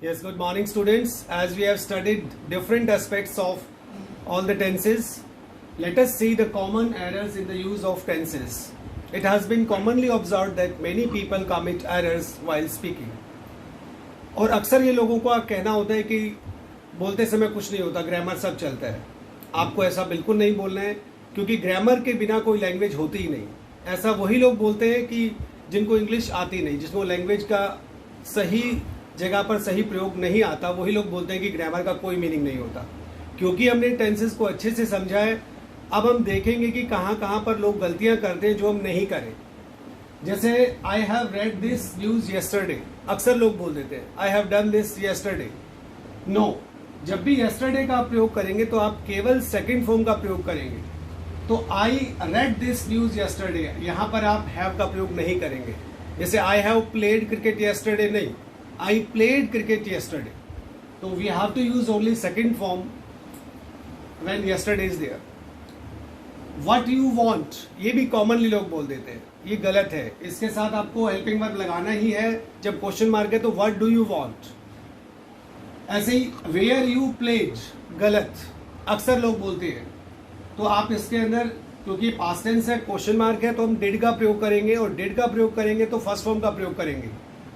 Yes, good morning students. As we have studied different aspects of all the tenses, let us see the common errors in the use of tenses. It has been commonly observed that many people commit errors while speaking. और अक्सर ये लोगों का कहना होता है कि बोलते समय कुछ नहीं होता, ग्रामर सब चलता है। आपको ऐसा बिल्कुल नहीं बोलना है, क्योंकि ग्रामर के बिना कोई लैंग्वेज होती ही नहीं। ऐसा वही लोग बोलते हैं कि जिनको इंग्लिश आती नहीं, जिसको लैंग्वेज का सही जगह पर सही प्रयोग नहीं आता, वही लोग बोलते हैं कि ग्रामर का कोई मीनिंग नहीं होता। क्योंकि हमने टेंसेस को अच्छे से समझा है, अब हम देखेंगे कि कहाँ कहाँ पर लोग गलतियाँ करते हैं जो हम नहीं करें। जैसे I have read this news yesterday, अक्सर लोग बोल देते हैं I have done this yesterday. No, जब भी येस्टरडे का प्रयोग करेंगे तो आप केवल सेकंड फॉर्म का प्रयोग करेंगे। तो I read this news yesterday, यहाँ पर आप हैव का प्रयोग नहीं करेंगे। जैसे I have played cricket yesterday, नहीं, आई प्लेड क्रिकेट येस्टरडे। तो we have to use only second form when yesterday is there. What you want, ये भी कॉमनली लोग बोल देते हैं, ये गलत है। इसके साथ आपको हेल्पिंग वर्ब लगाना ही है। जब क्वेश्चन मार्क है तो व्हाट डू यू वांट। ऐसे ही वेयर यू प्लेड, गलत, अक्सर लोग बोलते हैं। तो आप इसके अंदर, क्योंकि पास्ट टेंस है, क्वेश्चन मार्क है, तो हम डिड का प्रयोग करेंगे, और डिड का प्रयोग करेंगे तो फर्स्ट फॉर्म का प्रयोग करेंगे।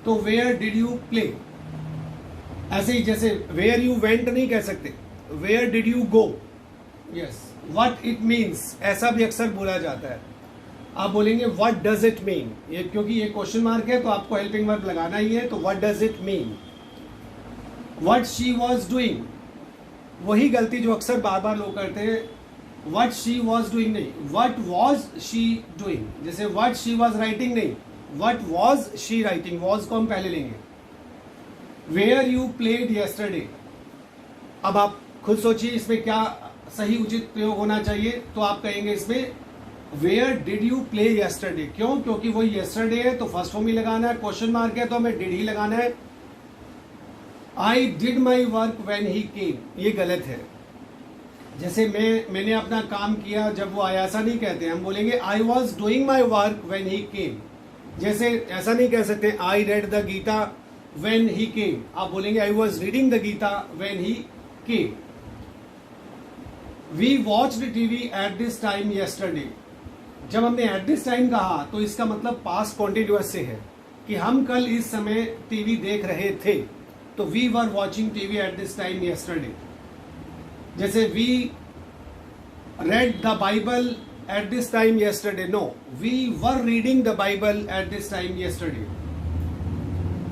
तो वेयर डिड यू प्ले। ऐसे ही जैसे वेयर यू वेंट नहीं कह सकते, where did you go. Yes, what it means, ऐसा भी अक्सर बोला जाता है। आप बोलेंगे व्हाट डज इट मीन, ये क्योंकि ये क्वेश्चन मार्क है तो आपको हेल्पिंग वर्ब लगाना ही है। तो what does it mean. What she was doing, वही गलती जो अक्सर बार बार लोग करते हैं, व्हाट शी वॉज डूइंग नहीं, व्हाट वॉज शी डूइंग। जैसे व्हाट शी वॉज राइटिंग नहीं, what was she writing, was को हम पहले लेंगे। वेयर यू प्लेड येस्टरडे, अब आप खुद सोचिए इसमें क्या सही उचित प्रयोग होना चाहिए। तो आप कहेंगे इसमें where did you play yesterday. क्यों? क्योंकि वो येस्टरडे है तो फर्स्ट फॉर्म ही लगाना है, क्वेश्चन मार्क है तो हमें डिड ही लगाना है। I did my work when he came, ये गलत है। जैसे मैंने अपना काम किया जब वो आया, ऐसा नहीं कहते, हम बोलेंगे I was doing my work when he came. जैसे ऐसा नहीं कह सकते I read the Gita when he came, आप बोलेंगे I was reading the Gita when he came. We watched TV at this time yesterday, जब हमने एट दिस टाइम कहा तो इसका मतलब पास्ट कॉन्टिन्यूअस से है कि हम कल इस समय टीवी देख रहे थे। तो we were watching TV at this time yesterday. जैसे we read the Bible at this time yesterday, no, we were reading the Bible at this time yesterday.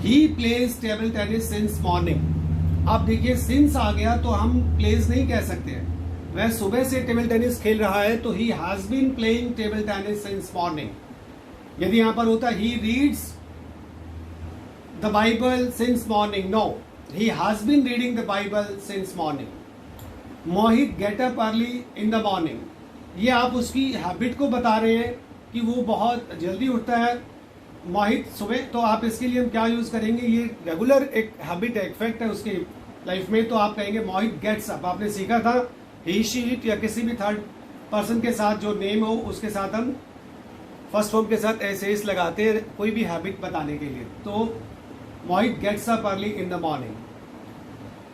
He plays table tennis since morning. आप देखिए since आ गया तो हम pledge नहीं कह सकते हैं, वह सुबह से टेबल टेनिस खेल रहा है तो he has been playing table tennis since morning. यदि यहां पर होता he reads the Bible since morning, no, he has been reading the Bible since morning. Mohit get up early in the morning, ये आप उसकी हैबिट को बता रहे हैं कि वो बहुत जल्दी उठता है मोहित सुबह। तो आप इसके लिए हम क्या यूज करेंगे, ये रेगुलर एक हैबिट है, एक फैक्ट है उसकी लाइफ में। तो आप कहेंगे मोहित गेट्स अप। आपने सीखा था ही शी इट या किसी भी थर्ड पर्सन के साथ जो नेम हो उसके साथ हम फर्स्ट फॉर्म के साथ ऐसे इस लगाते हैं कोई भी हैबिट बताने के लिए। तो Mohit gets up early in the morning.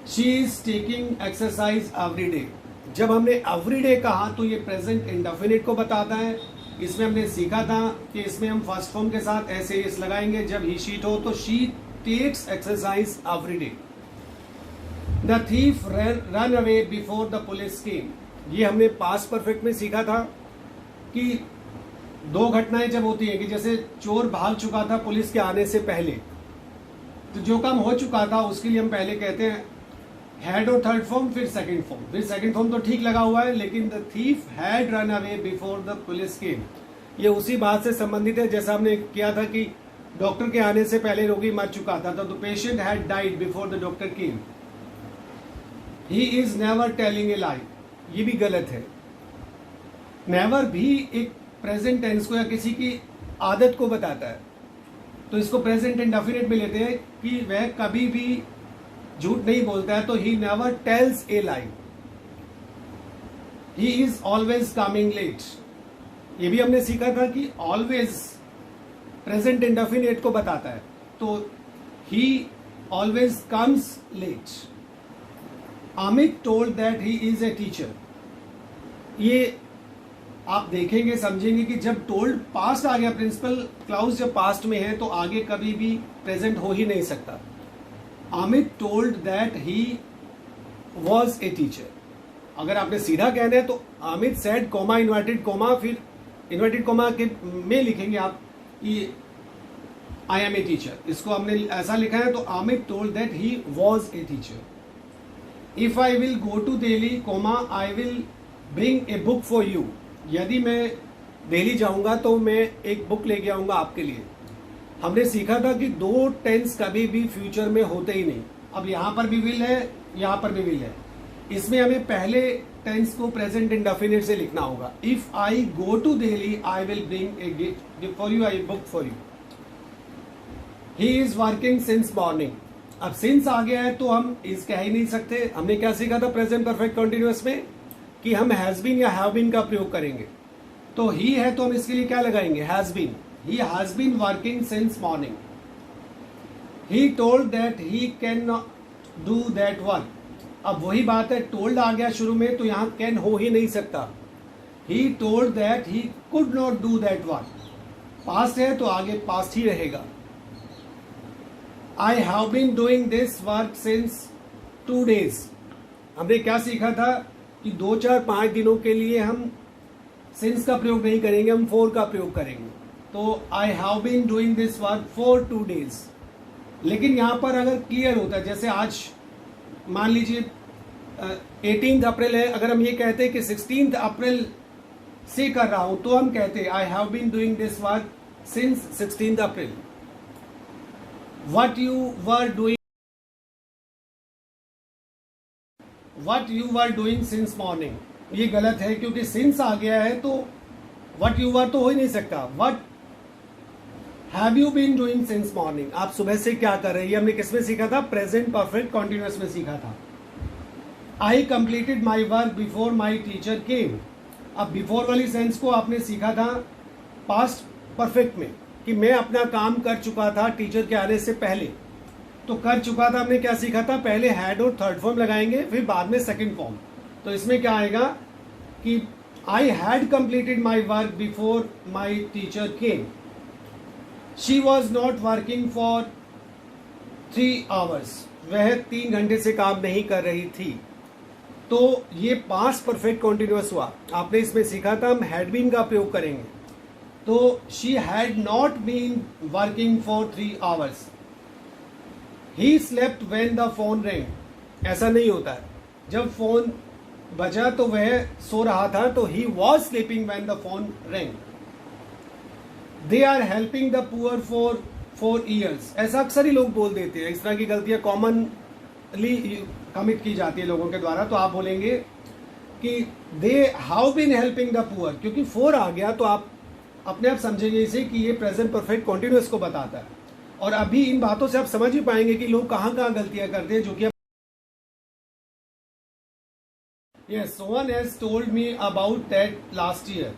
She is taking exercise every day, जब हमने एवरी डे कहा तो ये प्रेजेंट इंडेफिनिट को बताता है। इसमें हमने सीखा था कि इसमें हम फर्स्ट फॉर्म के साथ ऐसे इस लगाएंगे जब ही शीट हो। तो she takes exercise every day. The thief run away before the police came, ये हमने पास्ट परफेक्ट में सीखा था कि दो घटनाएं जब होती हैं कि जैसे चोर भाग चुका था पुलिस के आने से पहले, तो जो काम हो चुका था उसके लिए हम पहले कहते हैं हैड और थर्ड फॉर्म, फिर सेकंड फॉर्म। फिर सेकंड फॉर्म तो ठीक लगा हुआ है, लेकिन the thief had run away before the police came, ये उसी बात से संबंधित है जैसा हमने किया था कि डॉक्टर के आने से पहले रोगी मर चुका था। तो the patient had died before the doctor came. He is never telling a lie, ये भी गलत है। नेवर भी एक प्रेजेंट टेंस को या किसी की आदत को बताता है, तो इसको प्रेजेंट इंडेफिनिट में लेते हैं कि वह कभी भी झूठ नहीं बोलता है। तो he never tells a lie. He is always coming late, ये भी हमने सीखा था कि ऑलवेज प्रेजेंट इंडेफिनिट को बताता है। तो ही always comes late. Amit told that he is a teacher. ये आप देखेंगे समझेंगे कि जब टोल्ड पास्ट आ गया, प्रिंसिपल क्लाउज जब पास्ट में है तो आगे कभी भी प्रेजेंट हो ही नहीं सकता. Amit told that he was a teacher. अगर आपने सीधा कहना है तो Amit said coma inverted coma, फिर इन्वर्टेड कोमा के में लिखेंगे आप कि आई एम ए टीचर. इसको हमने ऐसा लिखा है तो Amit told that he was a teacher. If I will go to Delhi comma I will bring a book for you. यदि मैं दिल्ली जाऊंगा तो मैं एक बुक लेके आऊंगा आपके लिए. हमने सीखा था कि दो टेंस कभी भी फ्यूचर में होते ही नहीं. अब यहां पर भी विल है, यहां पर भी विल है. इसमें हमें पहले टेंस को प्रेजेंट इंडेफिनिट से लिखना होगा. If I go to Delhi I will bring a gift for you, I book for you. He is working since morning. अब सिंस आ गया है तो हम इस कह ही नहीं सकते. हमने क्या सीखा था प्रेजेंट परफेक्ट कंटिन्यूअस में कि हम हैज बीन या हैव बीन का प्रयोग करेंगे. तो ही है तो हम इसके लिए क्या लगाएंगे, has been. He has been working since morning. He told that he can do that work. अब वही बात है, टोल्ड आ गया शुरू में तो यहां कैन हो ही नहीं सकता. He told that he could not do that work. Past है तो आगे पास्ट ही रहेगा. I have been doing this work since 2 days. हमने क्या सीखा था कि 2, 4, 5 दिनों के लिए हम सिंस का प्रयोग नहीं करेंगे, हम फॉर का प्रयोग करेंगे. तो I have been doing this work for 2 days. लेकिन यहां पर अगर क्लियर होता है, जैसे आज मान लीजिए 18 अप्रैल है, अगर हम ये कहते हैं कि 16 अप्रैल से कर रहा हूं तो हम कहते I have been doing this work since 16 April. What you were doing since morning. ये गलत है क्योंकि since आ गया है तो what you were तो हो ही नहीं सकता. What have you been doing since morning. आप सुबह से क्या कर रहे हैं, हमने किसमें सीखा था, प्रेजेंट परफेक्ट कॉन्टिन्यूअस में सीखा था. I completed my work before my teacher came. अब बिफोर वाली सेंस को आपने सीखा था पास्ट परफेक्ट में कि मैं अपना काम कर चुका था टीचर के आने से पहले. तो कर चुका था हमने क्या सीखा था, पहले हैड और थर्ड फॉर्म लगाएंगे फिर बाद में सेकंड फॉर्म. तो इसमें क्या आएगा कि I had completed my work before my teacher came. She was not working for 3 hours. वह 3 घंटे से काम नहीं कर रही थी. तो ये पास्ट परफेक्ट कॉन्टिन्यूअस हुआ. आपने इसमें सीखा था हम हैड बीन का प्रयोग करेंगे. तो she had not been working for 3 hours. He slept when the phone ring. ऐसा नहीं होता है, जब फोन बजा तो वह सो रहा था. तो he was sleeping when the phone ring. They are helping the poor for 4 years. ऐसा अक्सर ही लोग बोल देते हैं. इस तरह की गलतियां कॉमनली कमिट की जाती है लोगों के द्वारा. तो आप बोलेंगे कि they have been helping the poor. क्योंकि 4 आ गया तो आप अपने आप समझेंगे इसे कि ये प्रेजेंट परफेक्ट कॉन्टिन्यूअस को बताता है. और अभी इन बातों से आप समझ ही पाएंगे कि लोग कहां कहां गलतियां करते हैं जो कि yes Sohan has told me about that last year.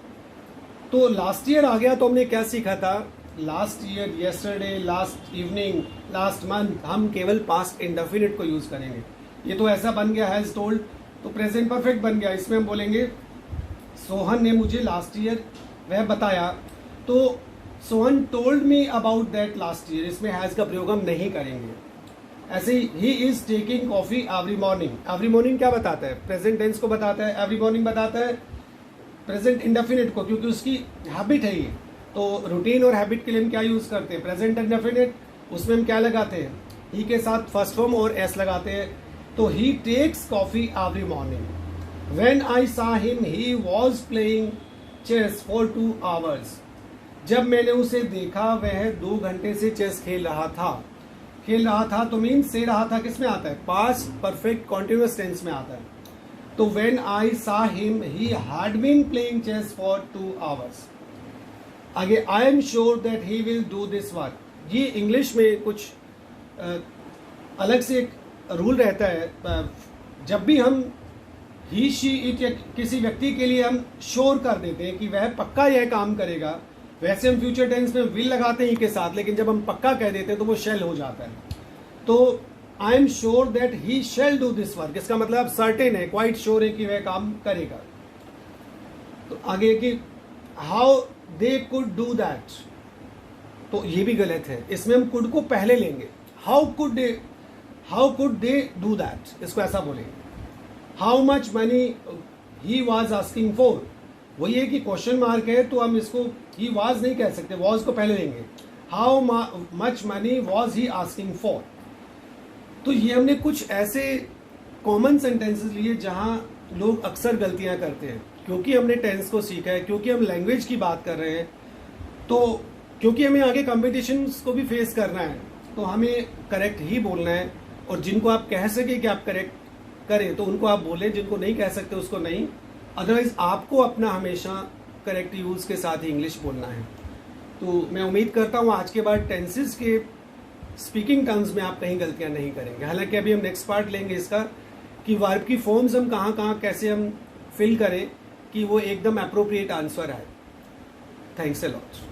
तो लास्ट ईयर आ गया तो हमने क्या सीखा था, last year, yesterday, last evening, last month. हम केवल पास्ट इंडेफिनिट को यूज करेंगे. ये तो ऐसा बन गया हैज टोल्ड तो प्रेजेंट परफेक्ट बन गया. इसमें हम बोलेंगे सोहन ने मुझे लास्ट ईयर वह बताया. तो Sohan told me about that last year. इसमें हैज का प्रयोग हम नहीं करेंगे. ऐसे he is taking coffee every morning. Every morning क्या बताता है, प्रेजेंट टेंस को बताता है. एवरी मॉर्निंग बताता है प्रेजेंट इंडेफिनिट को, क्योंकि उसकी हैबिट है ये. तो रूटीन और हैबिट के लिए हम क्या यूज करते हैं, प्रेजेंट इंडेफिनिट. उसमें हम क्या लगाते हैं, ही के साथ फर्स्ट फॉर्म और एस लगाते हैं. तो he takes coffee every morning. When I saw him he was playing chess for 2 hours. जब मैंने उसे देखा वह 2 घंटे से चेस खेल रहा था. खेल रहा था तो मीन से रहा था किसमें आता है, पास्ट परफेक्ट कॉन्टिन्यूअस टेंस में आता है. तो when I saw him he had been playing chess for 2 hours. आगे I am sure that he will do this work. ये इंग्लिश में कुछ अलग से एक रूल रहता है. जब भी हम ही शी इट या किसी व्यक्ति के लिए हम श्योर कर देते हैं कि वह पक्का यह काम करेगा, वैसे हम फ्यूचर टेंस में विल लगाते हैं ही के साथ, लेकिन जब हम पक्का कह देते हैं तो वो शेल हो जाता है. तो आई am sure that he shall do this work, इसका मतलब आप सर्टेन है, क्वाइट श्योर है कि वह काम करेगा। तो आगे कि how they could do that, तो ये भी गलत है, इसमें हम कुड को पहले लेंगे। How could they do that, इसको ऐसा बोलेंगे। How much money he was asking for, वही है कि क्वेश्चन मार्क है तो हम इसको ही वॉज नहीं कह सकते, वॉज को पहले लेंगे। How much money was he asking for. तो ये हमने कुछ ऐसे कॉमन सेंटेंसेस लिए जहां लोग अक्सर गलतियां करते हैं, क्योंकि हमने टेंस को सीखा है, क्योंकि हम लैंग्वेज की बात कर रहे हैं, तो क्योंकि हमें आगे कॉम्पिटिशन को भी फेस करना है, तो हमें करेक्ट ही बोलना है। और जिनको आप कह सके कि आप करेक्ट करें तो उनको आप बोलें, जिनको नहीं कह सकते उसको नहीं। अदरवाइज आपको अपना हमेशा करेक्ट यूज के साथ ही इंग्लिश बोलना है। तो मैं उम्मीद करता हूँ आज के बाद टेंसेस के स्पीकिंग टर्म्स में आप कहीं गलतियां नहीं करेंगे। हालांकि अभी हम नेक्स्ट पार्ट लेंगे इसका कि वर्ब की फॉर्म्स हम कहाँ कैसे हम फिल करें कि वो एकदम अप्रोप्रिएट आंसर आए। Thanks a lot.